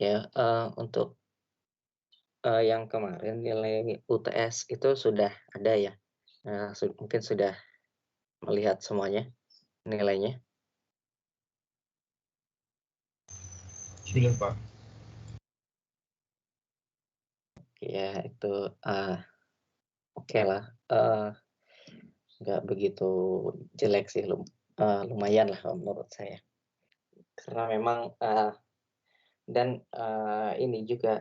Ya, untuk, yang kemarin nilai UTS itu sudah ada ya? Mungkin sudah melihat semuanya nilainya? Sudah, Pak. Ya itu, oke lah, nggak begitu jelek sih, lumayan lah kalau menurut saya. Karena memang, dan, ini juga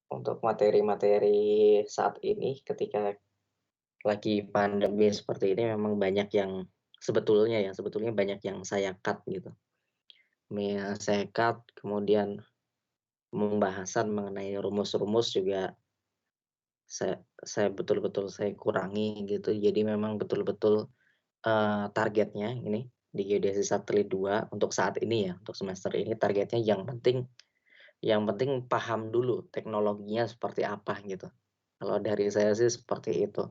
untuk materi-materi saat ini ketika lagi pandemi seperti ini memang banyak yang sebetulnya banyak yang saya cut gitu. Saya cut, kemudian pembahasan mengenai rumus-rumus juga saya betul-betul saya kurangi gitu. Jadi memang betul-betul, targetnya ini di Geodesi Satelit 2 untuk saat ini ya, untuk semester ini targetnya yang penting paham dulu teknologinya seperti apa gitu. Kalau dari saya sih seperti itu.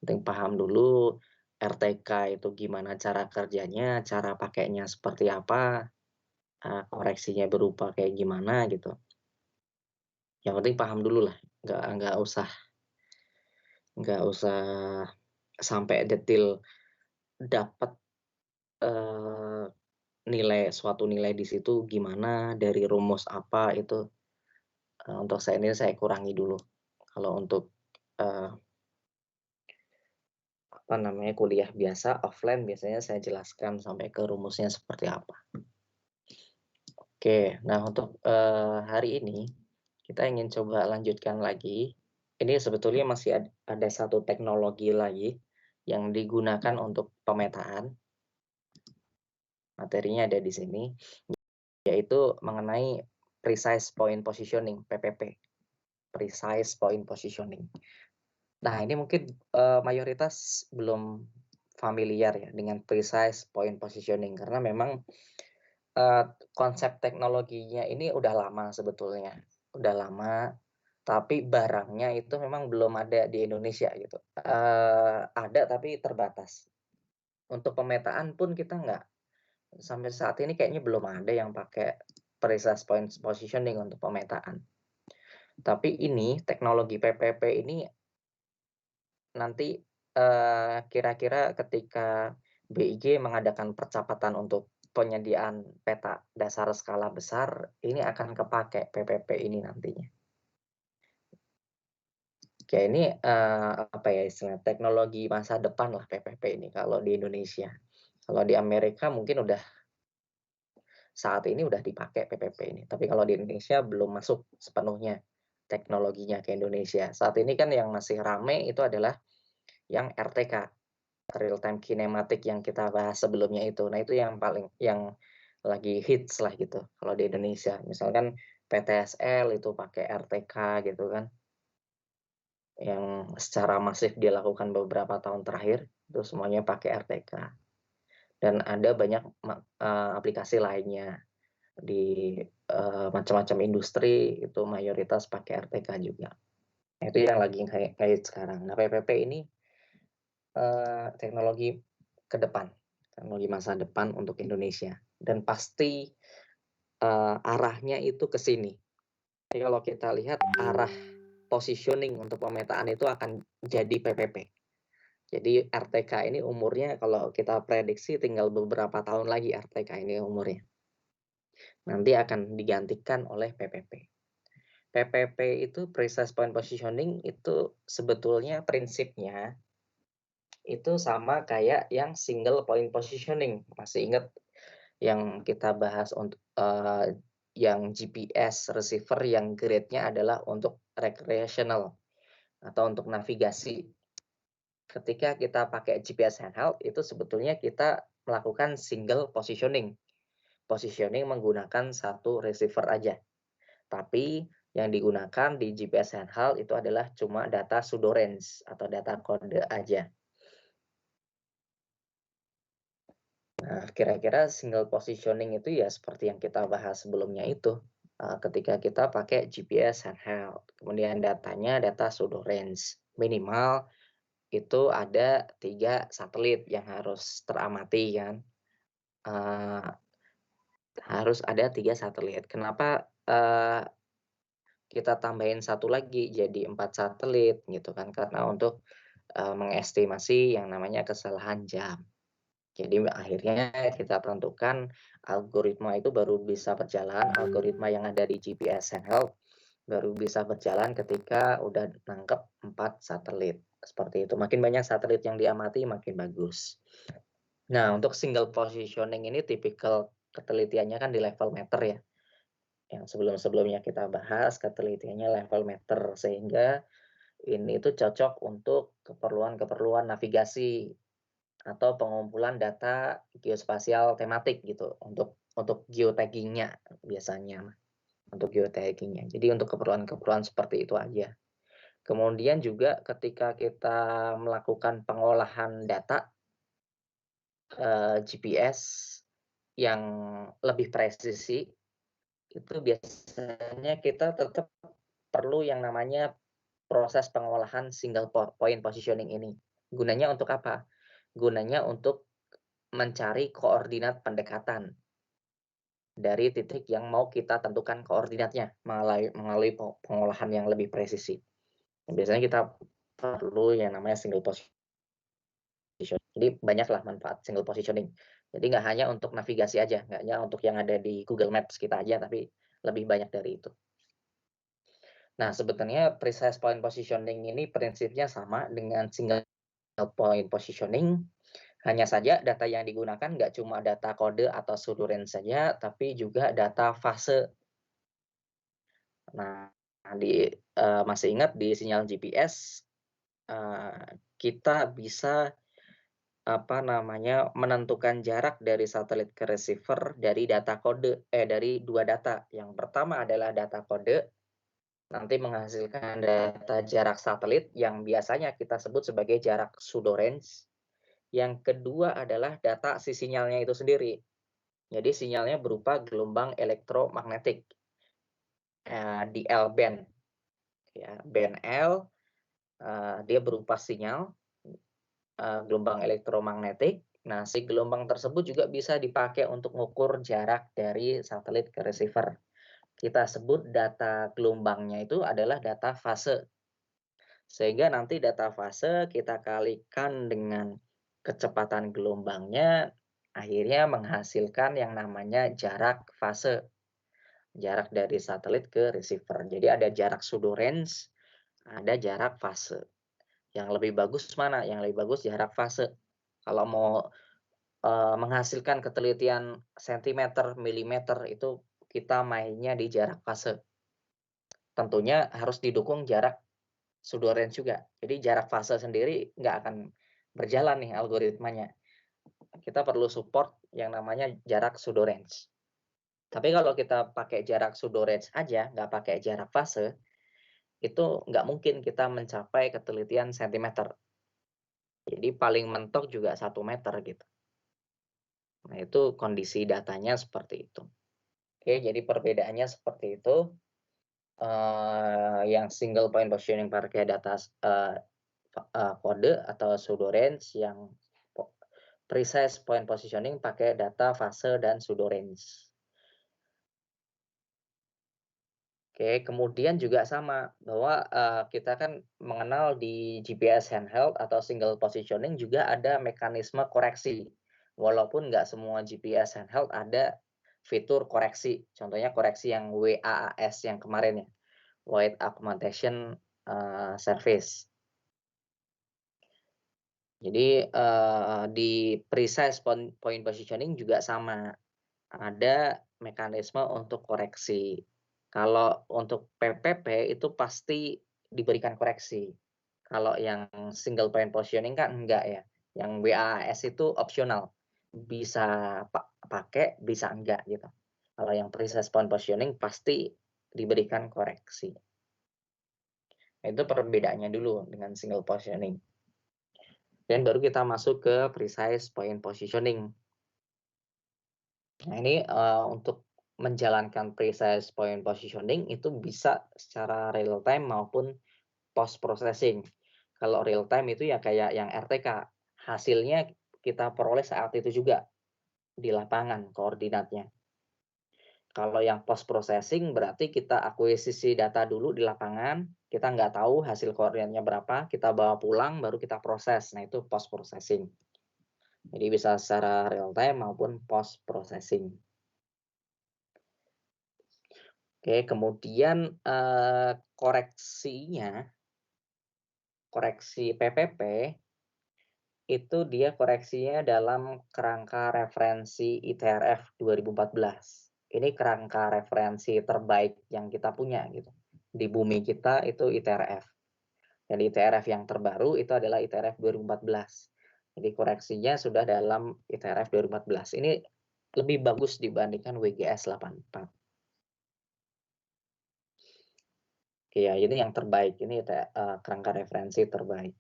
Penting paham dulu RTK itu gimana cara kerjanya, cara pakainya seperti apa, koreksinya berupa kayak gimana gitu. Yang penting paham dulu lah, nggak usah sampai detil dapat, eee, suatu nilai di situ gimana, dari rumus apa itu, untuk saya kurangi dulu. Kalau untuk, eee, apa namanya, kuliah biasa offline biasanya saya jelaskan sampai ke rumusnya seperti apa. Oke, nah untuk, hari ini kita ingin coba lanjutkan lagi. Ini sebetulnya masih ada satu teknologi lagi yang digunakan untuk pemetaan, materinya ada di sini, yaitu mengenai precise point positioning, PPP, precise point positioning. Nah, ini mungkin, mayoritas belum familiar ya dengan precise point positioning karena memang, konsep teknologinya ini udah lama sebetulnya, udah lama, tapi barangnya itu memang belum ada di Indonesia gitu. Ada tapi terbatas. Untuk pemetaan pun kita nggak sampai saat ini kayaknya belum ada yang pakai precise point positioning untuk pemetaan. Tapi ini teknologi PPP ini nanti, kira-kira ketika BIG mengadakan percepatan untuk penyediaan peta dasar skala besar, ini akan kepakai PPP ini nantinya. Oke, ini, apa ya istilahnya, teknologi masa depan lah PPP ini kalau di Indonesia. Kalau di Amerika mungkin saat ini udah dipakai PPP ini, tapi kalau di Indonesia belum masuk sepenuhnya teknologinya ke Indonesia. Saat ini kan yang masih rame itu adalah yang RTK, real time kinematic yang kita bahas sebelumnya itu. Nah, itu yang lagi hits lah gitu kalau di Indonesia. Misalkan PTSL itu pakai RTK gitu kan, yang secara masif dilakukan beberapa tahun terakhir, itu semuanya pakai RTK. Dan ada banyak aplikasi lainnya di, macam-macam industri itu mayoritas pakai RTK juga. Nah, itu yang lagi hits sekarang. Nah, PPP ini, teknologi ke depan, teknologi masa depan untuk Indonesia dan pasti, arahnya itu ke sini. Jadi kalau kita lihat arah positioning untuk pemetaan itu akan jadi PPP. Jadi RTK ini umurnya kalau kita prediksi tinggal beberapa tahun lagi RTK ini umurnya. Nanti akan digantikan oleh PPP. PPP itu precise point positioning itu sebetulnya prinsipnya itu sama kayak yang single point positioning. Masih ingat yang kita bahas untuk, yang GPS receiver yang grade-nya adalah untuk recreational atau untuk navigasi. Ketika kita pakai GPS handheld itu sebetulnya kita melakukan single positioning. Positioning menggunakan satu receiver aja. Tapi yang digunakan di GPS handheld itu adalah cuma data pseudorange atau data kode aja. Nah, kira-kira single positioning itu ya seperti yang kita bahas sebelumnya itu, ketika kita pakai GPS handheld, kemudian datanya data pseudorange, minimal itu ada 3 satelit yang harus teramati kan, eee, harus ada 3 satelit. Kenapa, kita tambahin satu lagi jadi 4 satelit gitu kan, karena untuk, mengestimasi yang namanya kesalahan jam. Jadi akhirnya kita tentukan algoritma itu baru bisa berjalan, algoritma yang ada di GPS handheld baru bisa berjalan ketika udah nangkep 4 satelit, seperti itu. Makin banyak satelit yang diamati makin bagus. Nah, untuk single positioning ini tipikal ketelitiannya kan di level meter ya, yang sebelum-sebelumnya kita bahas ketelitiannya level meter, sehingga ini tuh cocok untuk keperluan-keperluan navigasi atau pengumpulan data geospasial tematik gitu, untuk geotagging-nya biasanya, untuk geotagging-nya. Jadi untuk keperluan-keperluan seperti itu aja. Kemudian juga ketika kita melakukan pengolahan data, GPS yang lebih presisi, itu biasanya kita tetap perlu yang namanya proses pengolahan single point positioning ini. Gunanya untuk apa? Gunanya untuk mencari koordinat pendekatan dari titik yang mau kita tentukan koordinatnya melalui pengolahan yang lebih presisi. Biasanya kita perlu yang namanya single position. Jadi banyaklah manfaat single positioning. Jadi nggak hanya untuk navigasi aja, nggak hanya untuk yang ada di Google Maps kita aja, tapi lebih banyak dari itu. Nah, sebenarnya precise point positioning ini prinsipnya sama dengan single point positioning, hanya saja data yang digunakan nggak cuma data kode atau pseudo range saja, tapi juga data fase. Nah, masih ingat di sinyal GPS, kita bisa, apa namanya, menentukan jarak dari satelit ke receiver dari 2 data. Yang pertama adalah data kode, nanti menghasilkan data jarak satelit yang biasanya kita sebut sebagai jarak pseudo range. Yang kedua adalah data si sinyalnya itu sendiri. Jadi sinyalnya berupa gelombang elektromagnetik, di L-band ya, band L, dia berupa sinyal, gelombang elektromagnetik. Nah, si gelombang tersebut juga bisa dipakai untuk mengukur jarak dari satelit ke receiver. Kita sebut data gelombangnya itu adalah data fase. Sehingga nanti data fase kita kalikan dengan kecepatan gelombangnya, akhirnya menghasilkan yang namanya jarak fase, jarak dari satelit ke receiver. Jadi ada jarak pseudo range, ada jarak fase. Yang lebih bagus mana? Yang lebih bagus jarak fase. Kalau mau, menghasilkan ketelitian sentimeter, milimeter, itu kita mainnya di jarak fase. Tentunya harus didukung jarak pseudo range juga. Jadi jarak fase sendiri nggak akan berjalan nih algoritmanya. Kita perlu support yang namanya jarak pseudo range. Tapi kalau kita pakai jarak pseudo range aja, nggak pakai jarak fase, itu nggak mungkin kita mencapai ketelitian sentimeter. Jadi paling mentok juga 1 meter gitu. Nah, itu kondisi datanya seperti itu. Oke, jadi perbedaannya seperti itu. Yang single point positioning pakai data kode atau pseudo range, yang precise point positioning pakai data fase dan pseudo range. Oke, kemudian juga sama bahwa, kita kan mengenal di GPS handheld atau single positioning juga ada mekanisme koreksi. Walaupun nggak semua GPS handheld ada fitur koreksi, contohnya koreksi yang WAAS yang kemarin ya, Wide Augmentation, Service. Jadi, di precise point positioning juga sama, ada mekanisme untuk koreksi. Kalau untuk PPP itu pasti diberikan koreksi. Kalau yang single point positioning kan enggak ya, yang WAAS itu opsional, bisa pakai, bisa enggak gitu. Kalau yang precise point positioning pasti diberikan koreksi. Itu perbedaannya dulu dengan single positioning. Dan baru kita masuk ke precise point positioning. Nah ini, untuk menjalankan precise point positioning itu bisa secara real time maupun post processing. Kalau real time itu ya kayak yang RTK, hasilnya kita peroleh saat itu juga di lapangan koordinatnya. Kalau yang post processing berarti kita akuisisi data dulu di lapangan, kita nggak tahu hasil koordinatnya berapa, kita bawa pulang baru kita proses. Nah, itu post processing. Jadi bisa secara real time maupun post processing. Oke, kemudian koreksi PPP itu dia koreksinya dalam kerangka referensi ITRF 2014. Ini kerangka referensi terbaik yang kita punya gitu. Di bumi kita itu ITRF. Dan ITRF yang terbaru itu adalah ITRF 2014. Jadi koreksinya sudah dalam ITRF 2014. Ini lebih bagus dibandingkan WGS 84. Iya, ini yang terbaik. Ini kerangka referensi terbaik.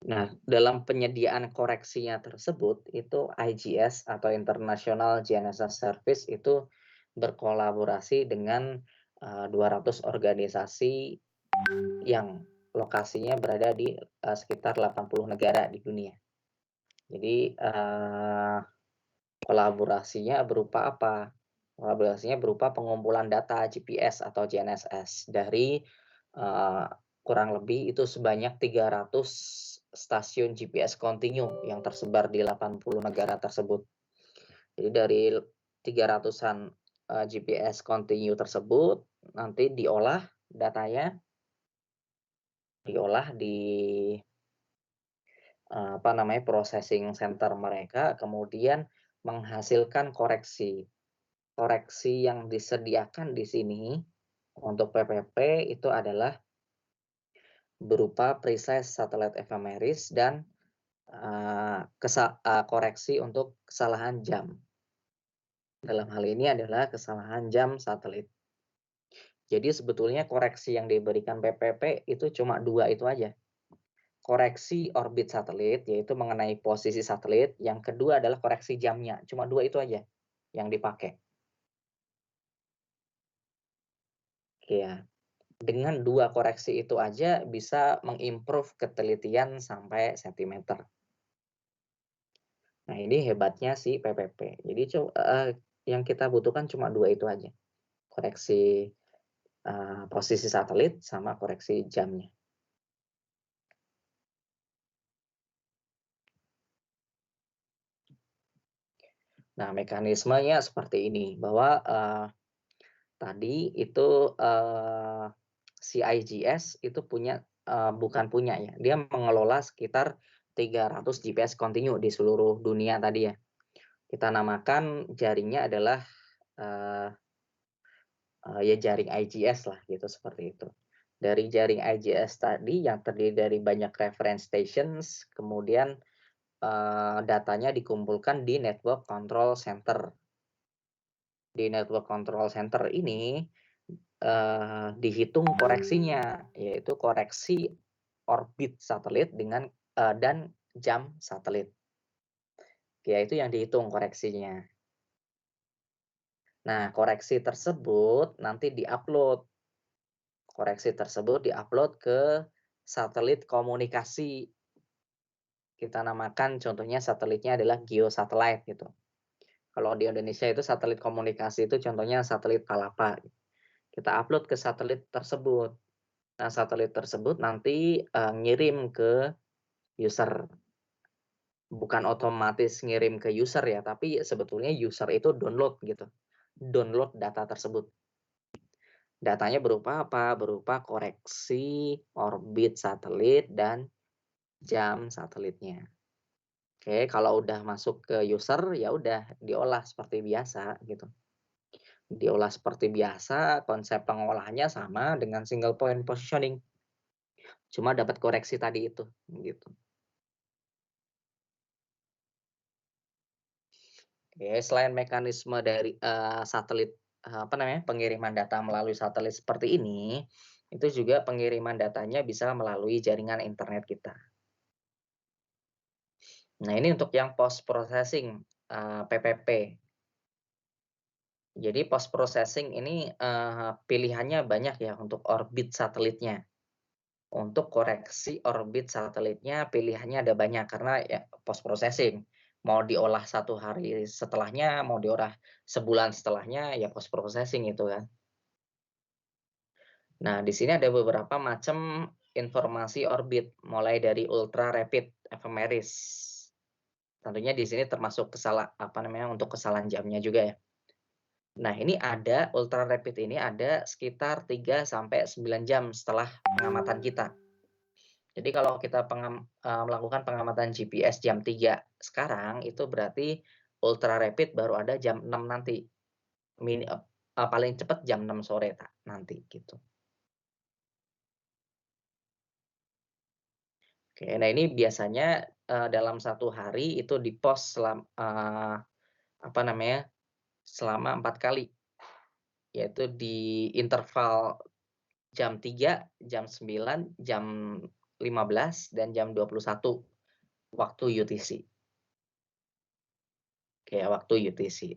Nah, dalam penyediaan koreksinya tersebut, itu IGS atau International GNSS Service itu berkolaborasi dengan 200 organisasi yang lokasinya berada di sekitar 80 negara di dunia. Jadi kolaborasinya berupa apa? Kolaborasinya berupa pengumpulan data GPS atau GNSS dari kurang lebih itu sebanyak 300 stasiun GPS kontinu yang tersebar di 80 negara tersebut. Jadi dari 300-an GPS kontinu tersebut nanti diolah datanya, diolah di processing center mereka, kemudian menghasilkan koreksi. Koreksi yang disediakan di sini untuk PPP itu adalah berupa precise satellite ephemeris dan koreksi untuk kesalahan jam. Dalam hal ini adalah kesalahan jam satelit. Jadi sebetulnya koreksi yang diberikan PPP itu cuma 2 itu aja. Koreksi orbit satelit, yaitu mengenai posisi satelit, yang kedua adalah koreksi jamnya, cuma 2 itu aja yang dipakai. Iya, dengan 2 koreksi itu aja bisa mengimprove ketelitian sampai sentimeter. Nah, ini hebatnya si PPP. Jadi yang kita butuhkan cuma 2 itu aja, koreksi posisi satelit sama koreksi jamnya. Nah, mekanismenya seperti ini, bahwa tadi itu si IGS itu bukan punya ya, dia mengelola sekitar 300 GPS kontinu di seluruh dunia tadi ya. Kita namakan jaringnya adalah ya jaring IGS lah gitu, seperti itu. Dari jaring IGS tadi yang terdiri dari banyak reference stations, kemudian datanya dikumpulkan di network control center. Di network control center ini dihitung koreksinya, yaitu koreksi orbit satelit dan jam satelit. Ya, itu yang dihitung koreksinya. Nah, koreksi tersebut nanti diupload. Koreksi tersebut diupload ke satelit komunikasi. Kita namakan contohnya satelitnya adalah geosatelit gitu. Kalau di Indonesia itu satelit komunikasi itu contohnya satelit Palapa. Kita upload ke satelit tersebut. Nah, satelit tersebut nanti ngirim ke user. Bukan otomatis ngirim ke user ya, tapi sebetulnya user itu download gitu. Download data tersebut. Datanya berupa apa? Berupa koreksi orbit satelit dan jam satelitnya. Oke, kalau udah masuk ke user, ya udah diolah seperti biasa gitu. Diolah seperti biasa, konsep pengolahannya sama dengan single point positioning. Cuma dapat koreksi tadi itu, gitu. Oke, selain mekanisme dari satelit, pengiriman data melalui satelit seperti ini, itu juga pengiriman datanya bisa melalui jaringan internet kita. Nah, ini untuk yang post processing PPP. Jadi post processing ini pilihannya banyak ya untuk orbit satelitnya. Untuk koreksi orbit satelitnya pilihannya ada banyak karena ya post processing. Mau diolah 1 hari setelahnya, mau diolah sebulan setelahnya, ya post processing itu kan. Nah, di sini ada beberapa macam informasi orbit, mulai dari ultra rapid ephemeris. Tentunya di sini termasuk untuk kesalahan jamnya juga ya. Nah, ini ada ultra rapid ini ada sekitar 3 sampai 9 jam setelah pengamatan kita. Jadi kalau kita melakukan pengamatan GPS jam 3 sekarang, itu berarti ultra rapid baru ada jam 6 nanti. Paling cepat jam 6 sore nanti gitu. Oke, nah ini biasanya, dalam 1 hari itu di-post selama 4 kali, yaitu di interval jam 3, jam 9, jam 15, dan jam 21 waktu UTC. Oke, waktu UTC.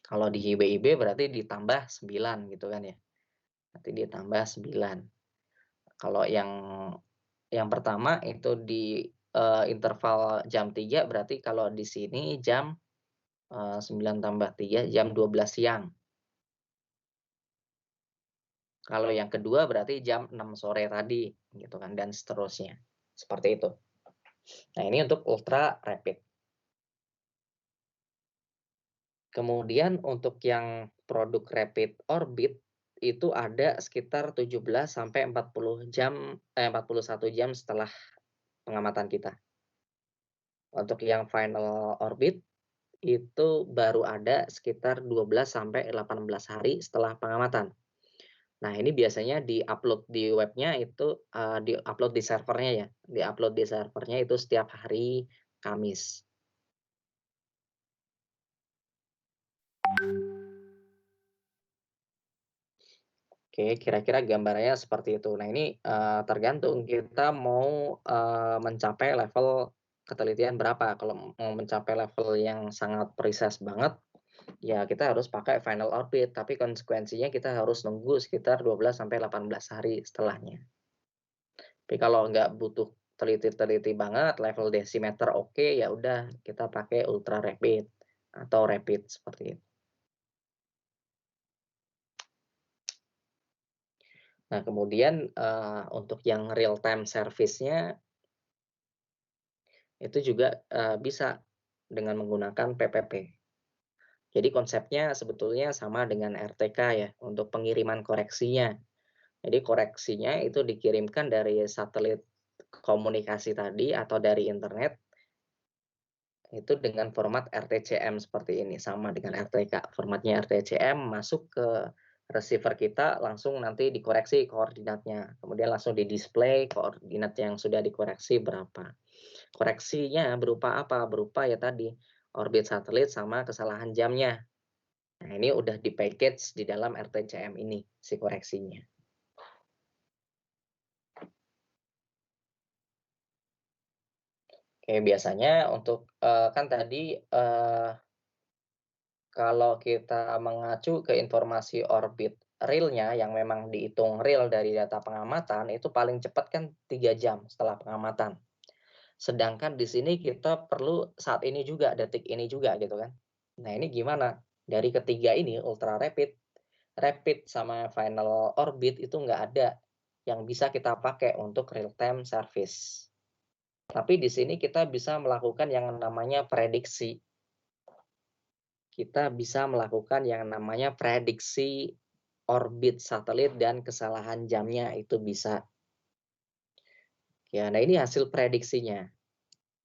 Kalau di WIB berarti ditambah 9 gitu kan ya, nanti ditambah 9. Kalau yang pertama itu di, interval jam 3 berarti kalau di sini jam 9 tambah 3 jam 12 siang. Kalau yang kedua berarti jam 6 sore tadi, gitu kan, dan seterusnya, seperti itu. Nah, ini untuk ultra rapid. Kemudian untuk yang produk rapid orbit, itu ada sekitar 17 sampai 41 jam setelah pengamatan kita. Untuk yang final orbit, itu baru ada sekitar 12 sampai 18 hari setelah pengamatan. Nah, ini biasanya di-upload di webnya itu, di-upload di servernya ya, di-upload di servernya itu setiap hari Kamis. Oke, kira-kira gambarannya seperti itu. Nah, ini, tergantung kita mau, mencapai level ketelitian berapa. Kalau mau mencapai level yang sangat precise banget, ya kita harus pakai final orbit, tapi konsekuensinya kita harus nunggu sekitar 12 sampai 18 hari setelahnya. Tapi kalau nggak butuh teliti-teliti banget, level desimeter oke, ya udah kita pakai ultra rapid atau rapid seperti itu. Nah, kemudian, untuk yang real time service-nya itu juga, bisa dengan menggunakan PPP. Jadi konsepnya sebetulnya sama dengan RTK ya, untuk pengiriman koreksinya. Jadi koreksinya itu dikirimkan dari satelit komunikasi tadi atau dari internet, itu dengan format RTCM seperti ini, sama dengan RTK. Formatnya RTCM masuk ke receiver kita, langsung nanti dikoreksi koordinatnya. Kemudian langsung di-display koordinat yang sudah dikoreksi berapa. Koreksinya berupa apa? Berupa ya tadi, orbit satelit sama kesalahan jamnya. Nah, ini udah di-package di dalam RTCM ini, si koreksinya. Oke, biasanya untuk, kan tadi, kalau kita mengacu ke informasi orbit realnya yang memang dihitung real dari data pengamatan, itu paling cepat kan 3 jam setelah pengamatan. Sedangkan di sini kita perlu saat ini juga, detik ini juga gitu kan. Nah, ini gimana? Dari ketiga ini ultra rapid, rapid sama final orbit itu nggak ada yang bisa kita pakai untuk real time service. Tapi di sini kita bisa melakukan yang namanya prediksi. Kita bisa melakukan yang namanya prediksi orbit satelit dan kesalahan jamnya itu bisa. Ya, nah ini hasil prediksinya.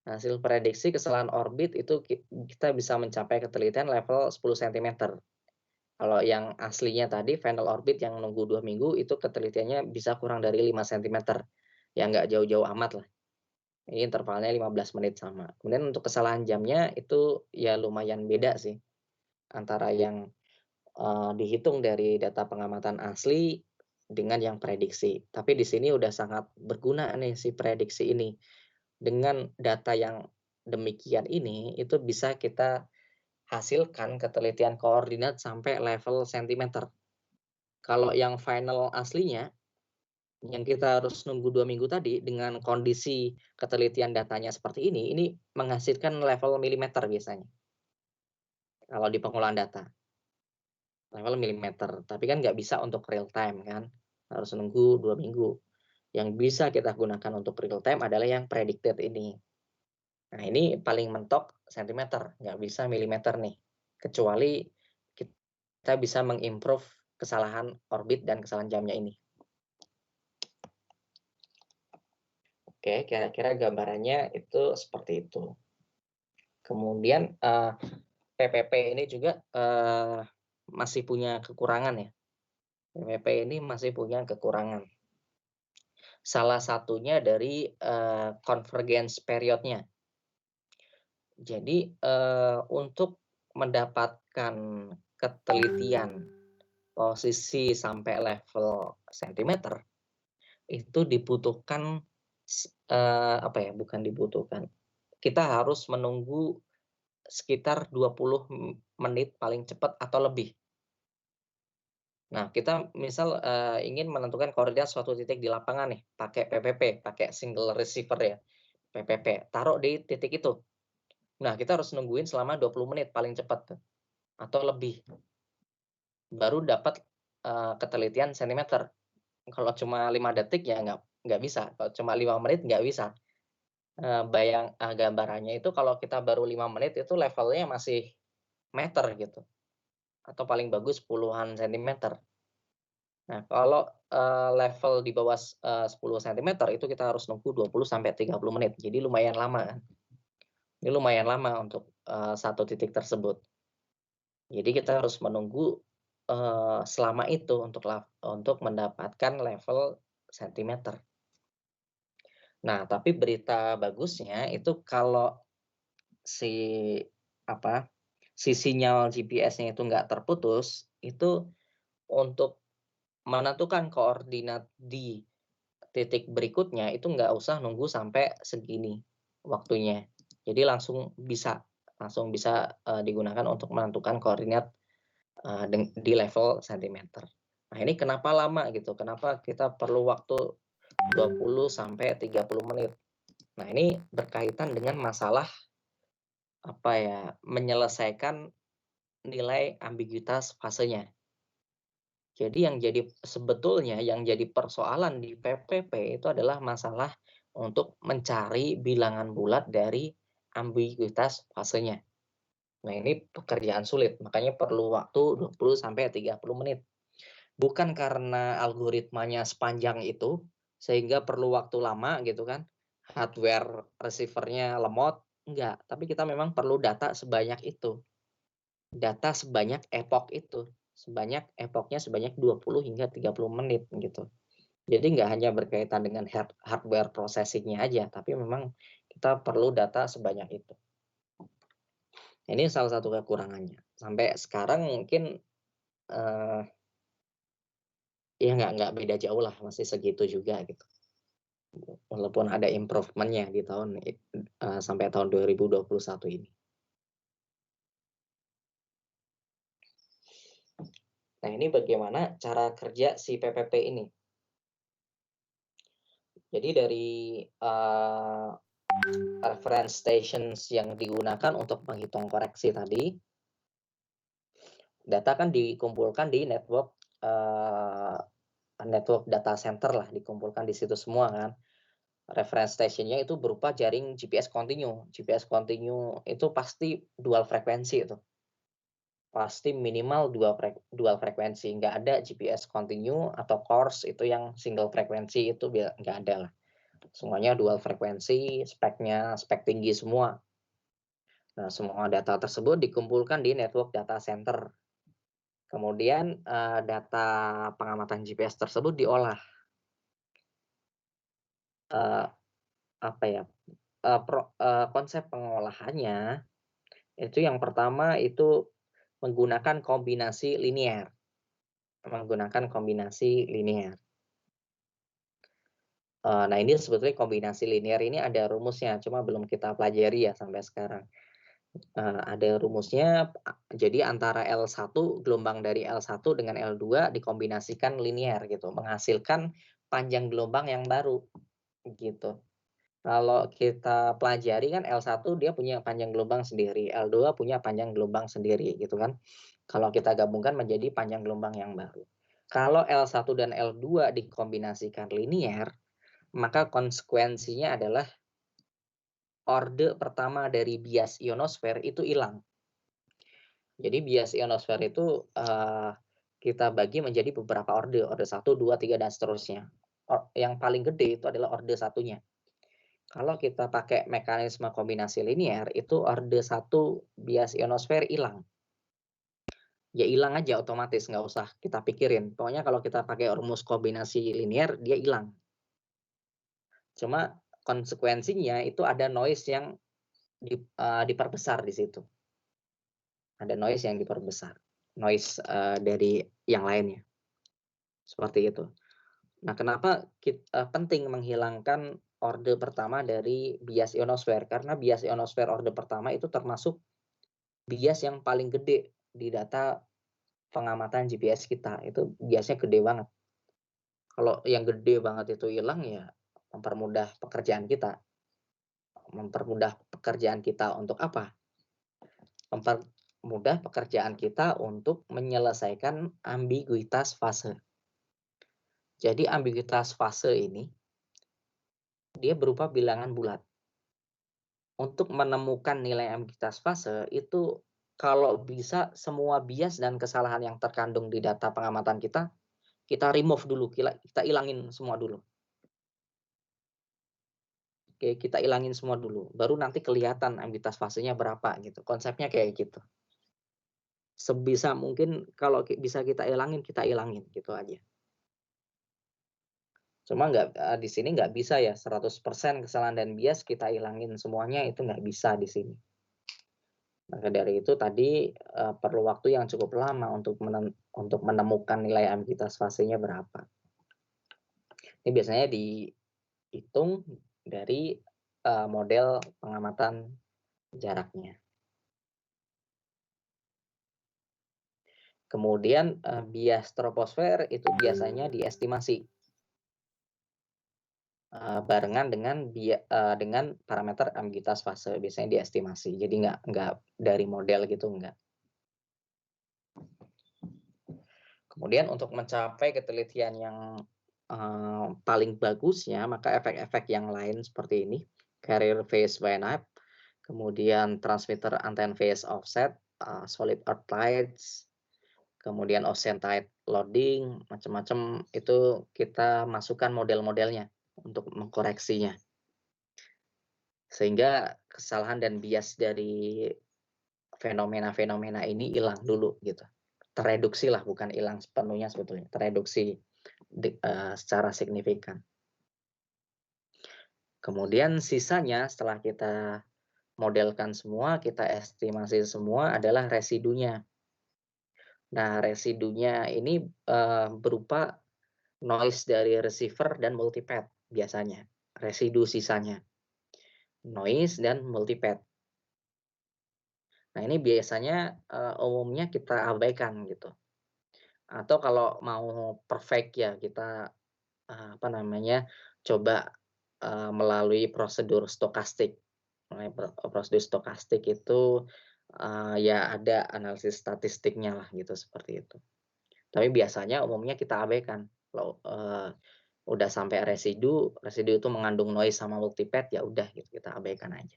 Hasil prediksi kesalahan orbit itu kita bisa mencapai ketelitian level 10 sentimeter. Kalau yang aslinya tadi final orbit yang nunggu 2 minggu itu ketelitiannya bisa kurang dari 5 sentimeter. Ya nggak jauh-jauh amat lah. Ini intervalnya 15 menit sama. Kemudian untuk kesalahan jamnya itu ya lumayan beda sih antara yang, dihitung dari data pengamatan asli dengan yang prediksi. Tapi di sini udah sangat berguna nih si prediksi ini. Dengan data yang demikian ini, itu bisa kita hasilkan ketelitian koordinat sampai level sentimeter. Kalau yang final aslinya, Yang kita harus nunggu 2 minggu tadi dengan kondisi ketelitian datanya seperti ini menghasilkan level milimeter biasanya, kalau di pengolahan data, level milimeter. Tapi kan nggak bisa untuk real time kan, harus nunggu 2 minggu. Yang bisa kita gunakan untuk real time adalah yang predicted ini. Nah, ini paling mentok sentimeter, nggak bisa milimeter nih, kecuali kita bisa mengimprove kesalahan orbit dan kesalahan jamnya ini. Oke, kira-kira gambarannya itu seperti itu. Kemudian, PPP ini juga, masih punya kekurangan ya. PPP ini masih punya kekurangan. Salah satunya dari, convergence period-nya. Jadi, untuk mendapatkan ketelitian posisi sampai level sentimeter, itu dibutuhkan apa ya, bukan dibutuhkan, kita harus menunggu sekitar 20 menit paling cepat atau lebih. Nah, kita misal, ingin menentukan koordinat suatu titik di lapangan nih, pakai PPP, pakai single receiver ya, PPP, taruh di titik itu. Nah, kita harus nungguin selama 20 menit paling cepat tuh, atau lebih, baru dapat, ketelitian sentimeter. Kalau cuma 5 detik ya nggak bisa, kalau cuma 5 menit nggak bisa. Gambarannya itu kalau kita baru 5 menit itu levelnya masih meter gitu, atau paling bagus puluhan sentimeter. Nah, kalau, level di bawah 10 sentimeter itu kita harus nunggu 20 sampai 30 menit. Jadi lumayan lama kan. Ini lumayan lama untuk, satu titik tersebut. Jadi kita harus menunggu, selama itu untuk mendapatkan level sentimeter. Nah, tapi berita bagusnya itu kalau si apa, si sinyal GPS-nya itu nggak terputus, itu untuk menentukan koordinat di titik berikutnya itu nggak usah nunggu sampai segini waktunya. Jadi langsung bisa, digunakan untuk menentukan koordinat, di level sentimeter. Nah, ini kenapa lama gitu, kenapa kita perlu waktu 20 sampai 30 menit. Nah, ini berkaitan dengan masalah, apa ya, menyelesaikan nilai ambiguitas fasenya. Jadi sebetulnya yang jadi persoalan di PPP itu adalah masalah untuk mencari bilangan bulat dari ambiguitas fasenya. Nah, ini pekerjaan sulit, makanya perlu waktu 20 sampai 30 menit. Bukan karena algoritmanya sepanjang itu, sehingga perlu waktu lama gitu kan, hardware receiver-nya lemot, enggak, tapi kita memang perlu data sebanyak itu. Data sebanyak epoch itu, epoch-nya sebanyak 20 hingga 30 menit gitu. Jadi nggak hanya berkaitan dengan hardware processing-nya aja, tapi memang kita perlu data sebanyak itu. Ini salah satu kekurangannya. Sampai sekarang mungkin, eee, ya nggak beda jauh lah, masih segitu juga gitu. Walaupun ada improvement-nya di sampai tahun 2021 ini. Nah, ini bagaimana cara kerja si PPP ini. Jadi dari, reference stations yang digunakan untuk menghitung koreksi tadi, data kan dikumpulkan di network data center lah, dikumpulkan di situ semua kan. Reference station-nya itu berupa jaring GPS continue. GPS continue itu pasti dual frekuensi itu. Pasti minimal dual frekuensi, nggak ada GPS continue atau coarse itu yang single frekuensi itu nggak ada lah. Semuanya dual frekuensi, spek tinggi semua. Nah, semua data tersebut dikumpulkan di network data center. Kemudian, data pengamatan GPS tersebut diolah. Eee, apa ya, konsep pengolahannya, itu yang pertama itu menggunakan kombinasi linier. Nah, ini sebetulnya kombinasi linier ini ada rumusnya, cuma belum kita pelajari ya sampai sekarang. Ada rumusnya, jadi antara L1, gelombang dari L1 dengan L2 dikombinasikan linier gitu, menghasilkan panjang gelombang yang baru, gitu. Kalau kita pelajari kan L1 dia punya panjang gelombang sendiri, L2 punya panjang gelombang sendiri, gitu kan. Kalau kita gabungkan menjadi panjang gelombang yang baru. Kalau L1 dan L2 dikombinasikan linear, maka konsekuensinya adalah orde pertama dari bias ionosfer itu hilang. Jadi bias ionosfer itu, kita bagi menjadi beberapa orde 1, 2, 3, dan seterusnya. Yang paling gede itu adalah orde satunya. Kalau kita pakai mekanisme kombinasi linear, itu orde 1 bias ionosfer hilang. Ya hilang aja otomatis, nggak usah kita pikirin. Pokoknya kalau kita pakai rumus kombinasi linear, dia hilang. Cuma konsekuensinya itu ada noise yang diperbesar di situ. Ada noise yang diperbesar, noise, dari yang lainnya, seperti itu. Nah, kenapa penting menghilangkan orde pertama dari bias ionosfer? Karena bias ionosfer orde pertama itu termasuk bias yang paling gede di data pengamatan GPS kita, itu biasanya gede banget. Kalau yang gede banget itu hilang, ya mempermudah pekerjaan kita. Mempermudah pekerjaan kita untuk apa? Mempermudah pekerjaan kita untuk menyelesaikan ambiguitas fase. Jadi ambiguitas fase ini, dia berupa bilangan bulat. Untuk menemukan nilai ambiguitas fase itu kalau bisa semua bias dan kesalahan yang terkandung di data pengamatan kita remove dulu, kita ilangin semua dulu. Oke, kita ilangin semua dulu, baru nanti kelihatan ambiguitas fasenya berapa gitu, konsepnya kayak gitu. Sebisa mungkin kalau bisa kita ilangin gitu aja. Cuma di sini nggak bisa ya 100% kesalahan dan bias kita ilangin semuanya, itu nggak bisa di sini. Maka dari itu tadi, perlu waktu yang cukup lama untuk menemukan nilai ambiguitas fasenya berapa. Ini biasanya dihitung dari, model pengamatan jaraknya. Kemudian, bias troposfer itu biasanya diestimasi, barengan dengan parameter ambiguitas fase, biasanya diestimasi. Jadi nggak dari model gitu, enggak. Kemudian untuk mencapai ketelitian yang, paling bagusnya, maka efek-efek yang lain seperti ini, carrier phase YNAB, kemudian transmitter antenna phase offset, solid earth tides, kemudian ocean tide loading, macam-macam itu kita masukkan model-modelnya untuk mengkoreksinya. Sehingga kesalahan dan bias dari fenomena-fenomena ini hilang dulu gitu. Tereduksi lah, bukan hilang sepenuhnya sebetulnya, tereduksi secara signifikan. Kemudian sisanya setelah kita modelkan semua, kita estimasi semua adalah residunya. Nah, residunya ini, berupa noise dari receiver dan multipad biasanya, residu sisanya. Noise dan multipad. Nah, ini biasanya, umumnya kita abaikan gitu. Atau kalau mau perfect ya kita, coba, melalui prosedur stokastik. Prosedur stokastik itu, ya ada analisis statistiknya lah gitu, seperti itu. Tapi biasanya umumnya kita abaikan. Kalau, udah sampai residu itu mengandung noise sama multipad, ya udah gitu, kita abaikan aja.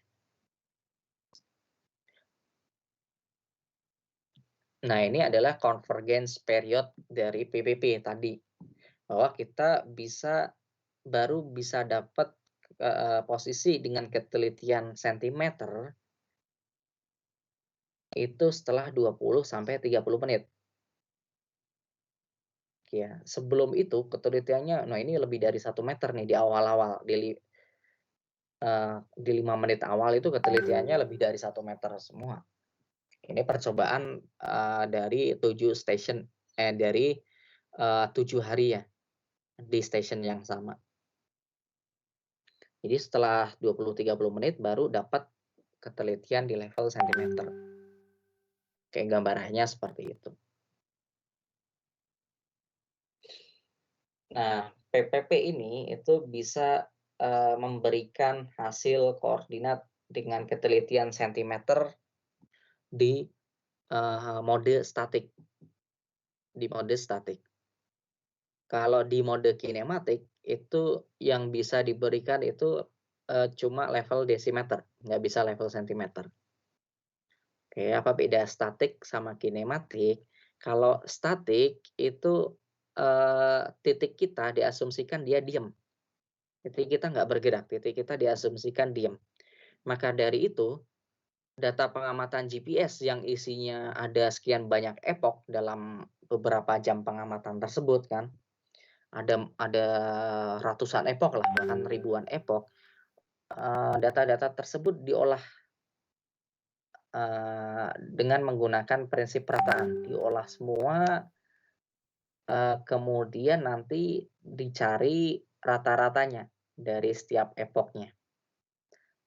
Nah, ini adalah convergence period dari PPP tadi, bahwa kita baru bisa dapat, posisi dengan ketelitian sentimeter itu setelah 20 sampai 30 menit. Ya, sebelum itu ketelitiannya, nah ini lebih dari 1 meter nih di awal-awal, di 5 menit awal itu ketelitiannya lebih dari 1 meter semua. Ini percobaan, dari 7 hari ya, di stasiun yang sama. Jadi setelah 20-30 menit baru dapat ketelitian di level sentimeter. Kayak gambarannya seperti itu. Nah, PPP ini itu bisa, memberikan hasil koordinat dengan ketelitian sentimeter di, mode statik di mode statik. Kalau di mode kinematik, itu yang bisa diberikan itu, cuma level desimeter, nggak bisa level sentimeter. Oke, apa beda statik sama kinematik? Kalau statik itu, titik kita diasumsikan dia diem, titik kita nggak bergerak, titik kita diasumsikan diem. Maka dari itu, data pengamatan GPS yang isinya ada sekian banyak epoch dalam beberapa jam pengamatan tersebut kan, ada ratusan epoch lah, bahkan ribuan epoch, data-data tersebut diolah, dengan menggunakan prinsip perataan, diolah semua, kemudian nanti dicari rata-ratanya dari setiap epochnya.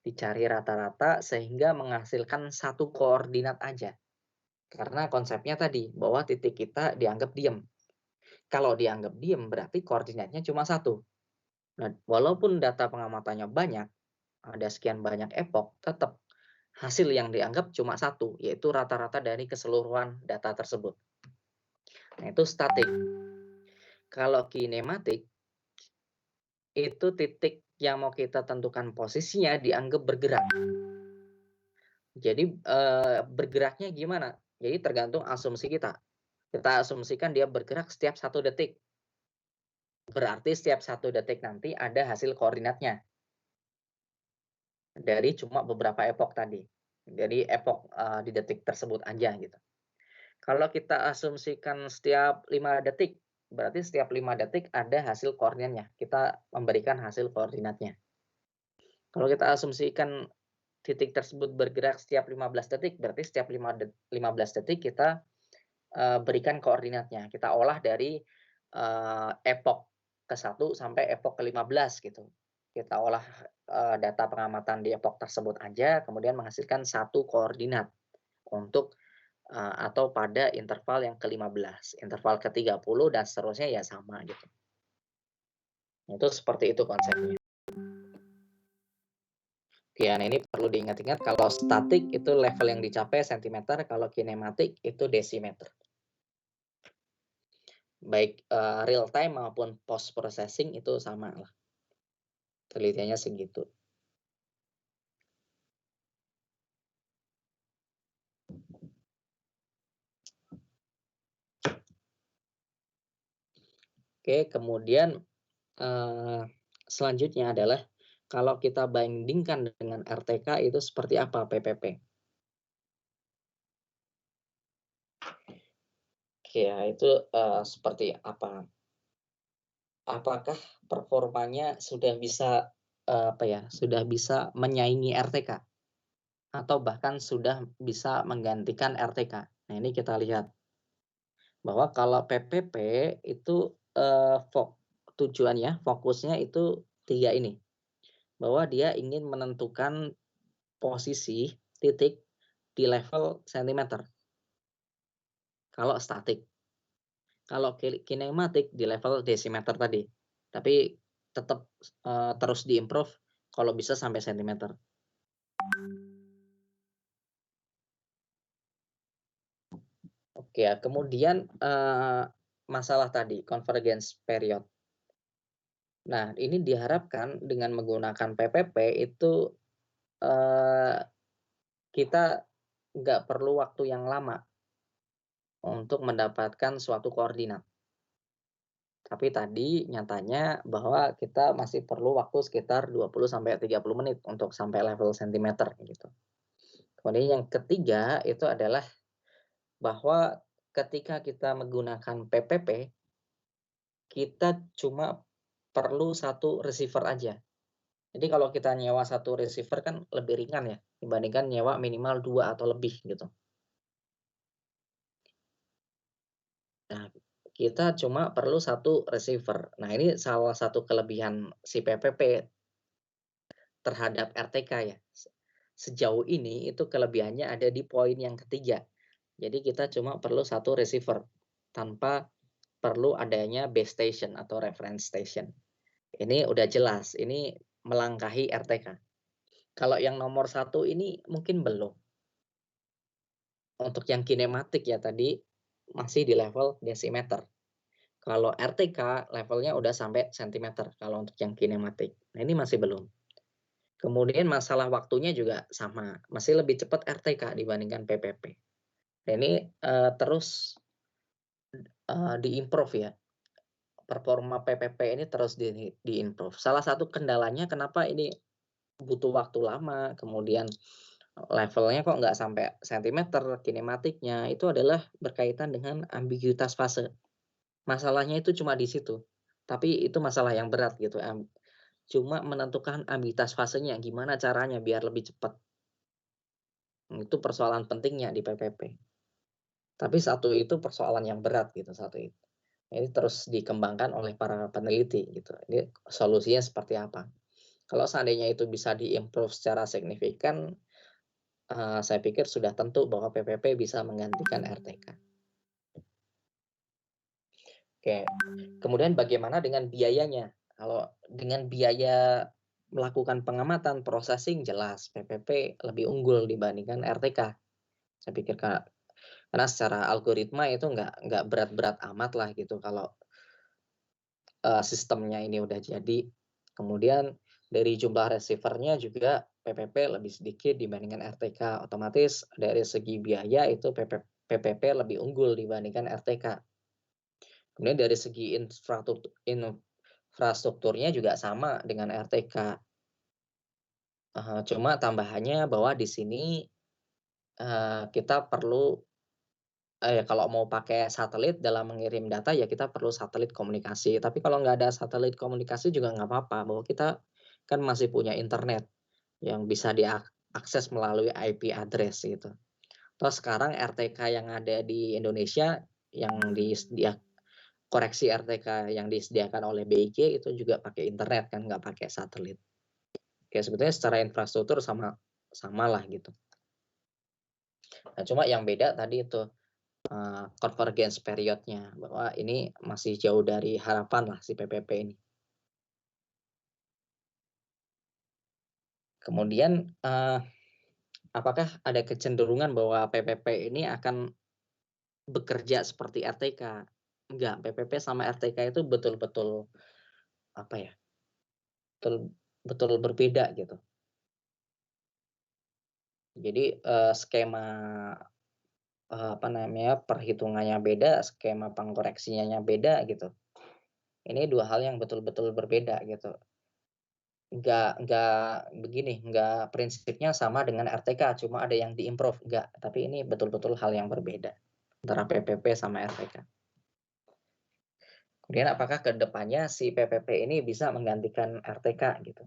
Dicari rata-rata sehingga menghasilkan satu koordinat aja. Karena konsepnya tadi, bahwa titik kita dianggap diem. Kalau dianggap diem berarti koordinatnya cuma satu. Nah, walaupun data pengamatannya banyak, ada sekian banyak epoch, tetap hasil yang dianggap cuma satu, yaitu rata-rata dari keseluruhan data tersebut. Nah, itu statik. Kalau kinematik, itu titik yang mau kita tentukan posisinya dianggap bergerak. Jadi, bergeraknya gimana? Jadi tergantung asumsi kita. Kita asumsikan dia bergerak setiap 1 detik. Berarti setiap 1 detik nanti ada hasil koordinatnya. Dari cuma beberapa epoch tadi. Jadi epoch, di detik tersebut aja gitu. Kalau kita asumsikan setiap 5 detik, berarti setiap 5 detik ada hasil koordinatnya. Kita memberikan hasil koordinatnya. Kalau kita asumsikan titik tersebut bergerak setiap 15 detik, berarti setiap 15 detik kita, berikan koordinatnya. Kita olah dari, epoch ke-1 sampai epoch ke-15 gitu. Kita olah, data pengamatan di epoch tersebut aja, kemudian menghasilkan satu koordinat untuk, atau pada interval yang ke-15, interval ke-30 dan seterusnya ya sama gitu. Itu seperti itu konsepnya. Ya, nah ini perlu diingat-ingat kalau statik itu level yang dicapai sentimeter, kalau kinematik itu desimeter. Baik, real time maupun post processing itu sama lah, penelitiannya segitu. Oke, kemudian, selanjutnya adalah kalau kita bandingkan dengan RTK itu seperti apa PPP? Ya itu, seperti apa? Apakah performanya sudah bisa, apa ya, sudah bisa menyaingi RTK? Atau bahkan sudah bisa menggantikan RTK? Nah, ini kita lihat bahwa kalau PPP itu, tujuannya, fokusnya itu 3 ini, bahwa dia ingin menentukan posisi titik di level sentimeter, kalau statik. Kalau kinematik di level desimeter tadi, tapi tetap, terus di-improve kalau bisa sampai sentimeter. Oke ya, kemudian, masalah tadi convergence period. Nah, ini diharapkan dengan menggunakan PPP itu, eee, kita nggak perlu waktu yang lama untuk mendapatkan suatu koordinat. Tapi tadi nyatanya bahwa kita masih perlu waktu sekitar 20 sampai 30 menit untuk sampai level sentimeter gitu. Kemudian yang ketiga itu adalah bahwa ketika kita menggunakan PPP, kita cuma perlu satu receiver aja. Jadi kalau kita nyewa satu receiver kan lebih ringan ya, dibandingkan nyewa minimal 2 atau lebih gitu. Nah, kita cuma perlu satu receiver. Nah, ini salah satu kelebihan si PPP terhadap RTK ya. Sejauh ini itu kelebihannya ada di poin yang ketiga. Jadi kita cuma perlu satu receiver tanpa perlu adanya base station atau reference station. Ini udah jelas, ini melangkahi RTK. Kalau yang nomor satu ini mungkin belum. Untuk yang kinematik ya tadi, masih di level desimeter. Kalau RTK levelnya udah sampai sentimeter kalau untuk yang kinematik. Nah, ini masih belum. Kemudian masalah waktunya juga sama, masih lebih cepat RTK dibandingkan PPP. Nah, ini, terus, di-improve ya, performa PPP ini terus di-improve. Salah satu kendalanya kenapa ini butuh waktu lama, kemudian levelnya kok nggak sampai sentimeter kinematiknya, itu adalah berkaitan dengan ambiguitas fase. Masalahnya itu cuma di situ, tapi itu masalah yang berat gitu, cuma menentukan ambiguitas fasenya, gimana caranya biar lebih cepat. Itu persoalan pentingnya di PPP. Tapi satu itu persoalan yang berat gitu, satu itu. Ini terus dikembangkan oleh para peneliti gitu. Ini solusinya seperti apa. Kalau seandainya itu bisa di-improve secara signifikan, saya pikir sudah tentu bahwa PPP bisa menggantikan RTK. Oke, kemudian bagaimana dengan biayanya? Kalau dengan biaya melakukan pengamatan, processing jelas PPP lebih unggul dibandingkan RTK. Saya pikir karena secara algoritma itu nggak berat-berat amat lah gitu kalau, sistemnya ini udah jadi. Kemudian dari jumlah receiver-nya juga PPP lebih sedikit dibandingkan RTK, otomatis dari segi biaya itu PPP lebih unggul dibandingkan RTK. Kemudian dari segi infrastrukturnya juga sama dengan RTK, cuma tambahannya bahwa di sini, kita perlu kalau mau pakai satelit dalam mengirim data, ya kita perlu satelit komunikasi. Tapi kalau nggak ada satelit komunikasi juga nggak apa-apa, bahwa kita kan masih punya internet yang bisa diakses melalui IP address gitu. Toh sekarang RTK yang ada di Indonesia yang koreksi RTK yang disediakan oleh BIG itu juga pakai internet kan, nggak pakai satelit. Ya sebetulnya secara infrastruktur samalah gitu. Nah, cuma yang beda tadi itu, convergence period-nya, bahwa ini masih jauh dari harapan lah si PPP ini. Kemudian, apakah ada kecenderungan bahwa PPP ini akan bekerja seperti RTK? Enggak, PPP sama RTK itu betul-betul, apa ya, betul betul berbeda gitu. Jadi, skema, apa namanya, perhitungannya beda, skema pengkoreksinya beda gitu. Ini 2 hal yang betul-betul berbeda gitu. Nggak begini, nggak prinsipnya sama dengan RTK, cuma ada yang di-improve, nggak. Tapi ini betul-betul hal yang berbeda antara PPP sama RTK. Kemudian apakah ke depannya si PPP ini bisa menggantikan RTK gitu.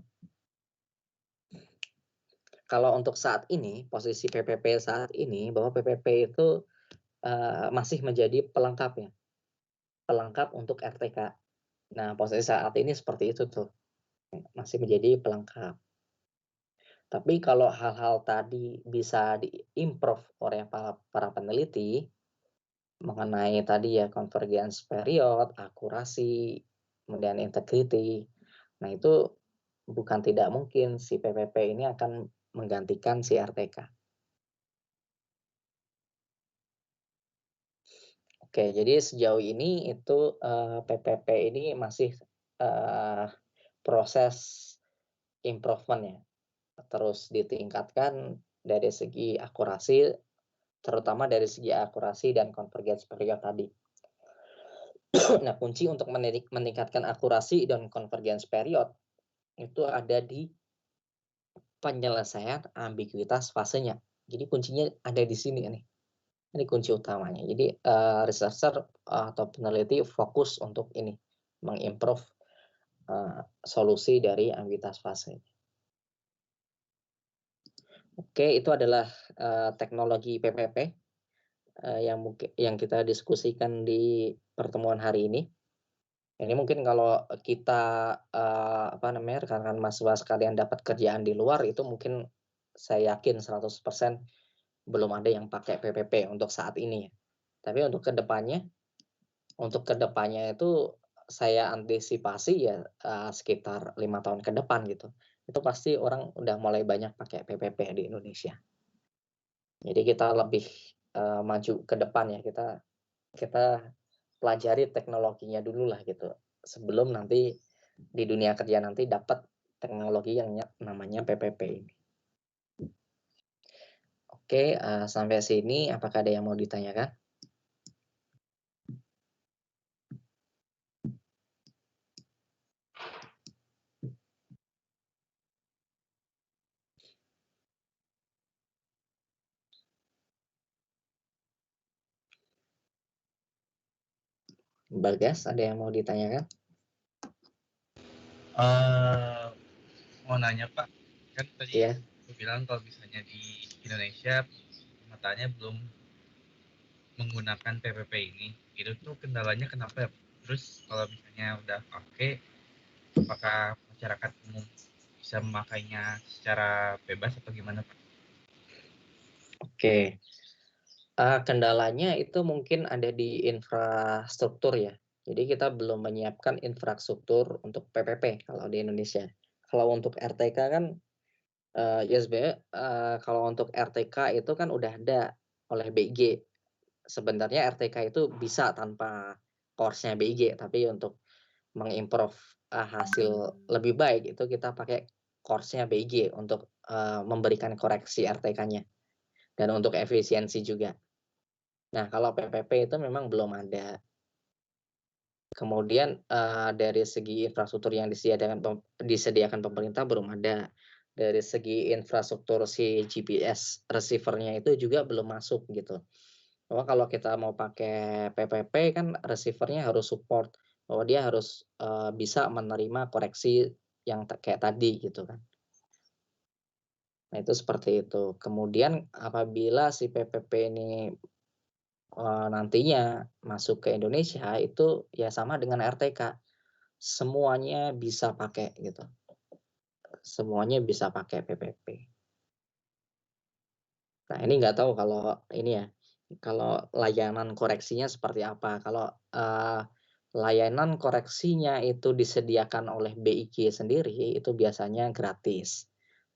Kalau untuk saat ini, posisi PPP saat ini, bahwa PPP itu, masih menjadi pelengkap ya, pelengkap untuk RTK. Nah, posisi saat ini seperti itu tuh, masih menjadi pelengkap. Tapi kalau hal-hal tadi bisa di-improve oleh para para peneliti, mengenai tadi ya convergence period, akurasi, kemudian integrity. Nah, itu bukan tidak mungkin si PPP ini akan menggantikan si RTK. Oke, jadi sejauh ini itu, PPP ini masih, eee, proses improvement ya, terus ditingkatkan dari segi akurasi, terutama dari segi akurasi dan convergence period tadi. Nah, kunci untuk meningkatkan akurasi dan convergence period itu ada di penyelesaian ambiguitas fasenya. Jadi kuncinya ada di sini nih, ini kunci utamanya. Jadi, researcher, atau peneliti fokus untuk ini, mengimprove, solusi dari ambiguitas fase. Oke, itu adalah, teknologi PPP, yang kita diskusikan di pertemuan hari ini. Ini mungkin kalau kita, apa namanya, rekan-rekan mahasiswa sekalian dapat kerjaan di luar, itu mungkin saya yakin 100% belum ada yang pakai PPP untuk saat ini ya. Tapi untuk kedepannya itu saya antisipasi ya, sekitar 5 tahun ke depan gitu, itu pasti orang udah mulai banyak pakai PPP di Indonesia. Jadi kita lebih, maju ke depan ya, kita kita pelajari teknologinya dulu lah gitu, sebelum nanti di dunia kerja nanti dapat teknologi yang namanya PPP ini. Oke, sampai sini apakah ada yang mau ditanyakan? Bagas, ada yang mau ditanyakan? Mau nanya Pak, kan tadi Iya. aku bilang kalau misalnya di Indonesia pemerintahnya belum menggunakan PPP ini, itu tuh kendalanya kenapa ya? Terus kalau misalnya udah pakai, apakah masyarakat umum bisa memakainya secara bebas atau gimana Pak? Oke, kendalanya itu mungkin ada di infrastruktur ya. Jadi kita belum menyiapkan infrastruktur untuk PPP kalau di Indonesia. Kalau untuk RTK kan, ya sebenarnya, kalau untuk RTK itu kan udah ada oleh BIG. Sebenarnya RTK itu bisa tanpa course-nya BIG, tapi untuk mengimprove, hasil lebih baik itu kita pakai course-nya BIG untuk, memberikan koreksi RTK-nya dan untuk efisiensi juga. Nah, kalau PPP itu memang belum ada. Kemudian, dari segi infrastruktur yang disediakan pemerintah belum ada. Dari segi infrastruktur si GPS receiver-nya itu juga belum masuk gitu. Bahwa kalau kita mau pakai PPP kan receiver-nya harus support, bahwa dia harus, bisa menerima koreksi yang kayak tadi gitu kan. Nah, itu seperti itu. Kemudian apabila si PPP ini nantinya masuk ke Indonesia itu ya sama dengan RTK, semuanya bisa pakai gitu, semuanya bisa pakai PPP. Nah ini nggak tahu kalau ini ya, kalau layanan koreksinya seperti apa. Kalau, layanan koreksinya itu disediakan oleh BIG sendiri itu biasanya gratis.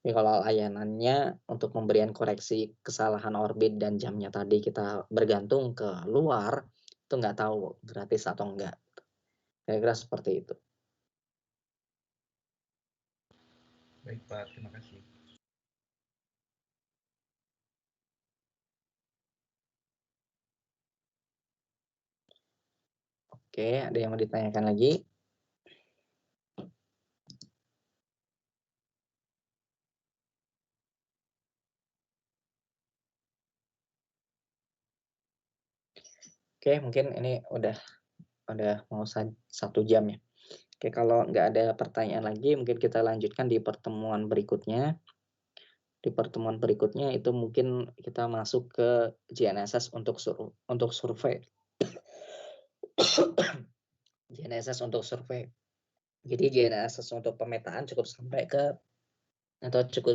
Tapi kalau layanannya untuk pemberian koreksi kesalahan orbit dan jamnya tadi kita bergantung ke luar, itu nggak tahu gratis atau enggak. Kira-kira seperti itu. Baik Pak, terima kasih. Oke, ada yang mau ditanyakan lagi? Oke, mungkin ini udah mau 1 jam ya. Oke, kalau nggak ada pertanyaan lagi, mungkin kita lanjutkan di pertemuan berikutnya. Di pertemuan berikutnya itu mungkin kita masuk ke GNSS untuk survei. GNSS untuk survei. Jadi GNSS untuk pemetaan cukup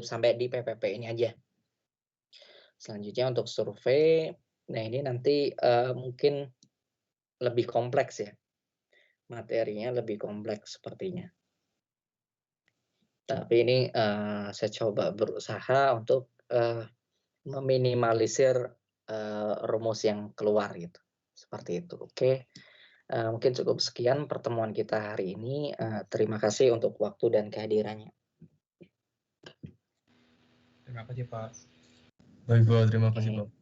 sampai di PPP ini aja. Selanjutnya untuk survei, nah ini nanti, mungkin lebih kompleks ya, materinya lebih kompleks sepertinya. Tapi ini, saya coba berusaha untuk, meminimalisir, rumus yang keluar gitu, seperti itu. Oke, mungkin cukup sekian pertemuan kita hari ini, terima kasih untuk waktu dan kehadirannya. Terima kasih Pak. Baik Pak, terima kasih Oke. Pak.